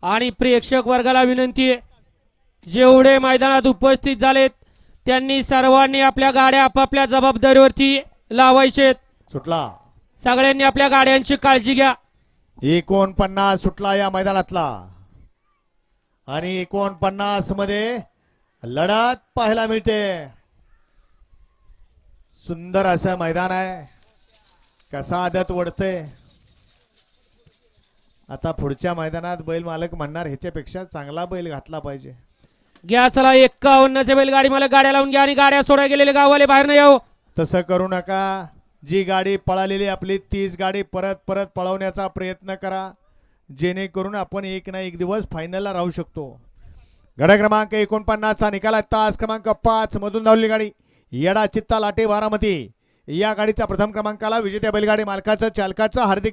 आणि प्रेक्षक वर्गाला विनंती आहे, जेवढे मैदानात उपस्थित झालेत त्यांनी सर्वांनी आपल्या गाड्या आपापल्या जबाबदारीवरती लावायचे. सुटला. सगळ्यांनी आपल्या गाड्यांची काळजी घ्या. 49 सुटला या मैदानातला आणि 49 मध्ये लढत पाहायला मिळते. सुंदर असं मैदान आहे. कसा आदत ओढते. आता पुढच्या मैदानात बैल मालक म्हणणार ह्याच्यापेक्षा चांगला बैल घातला पाहिजे. घ्या चला 51चे बैलगाडी मालक गाड्या लावून घ्या आणि गाड्या सोडा गेलेले गाववाले बाहेर नाही यावं. तसं करू नका. जी गाडी पळालेली आपली तीच गाडी परत परत पळवण्याचा प्रयत्न करा, जेणेकरून आपण एक ना एक दिवस फायनलला राहू शकतो. गड क्रमांक 49 चा निकाल तास क्रमांक 5 मधून धावलेली गाडी येडा चित्ता लाटे बारामती या गाडीचा प्रथम क्रमांकाला विजेत्या बैलगाडी मालकाचं चालकाचं हार्दिक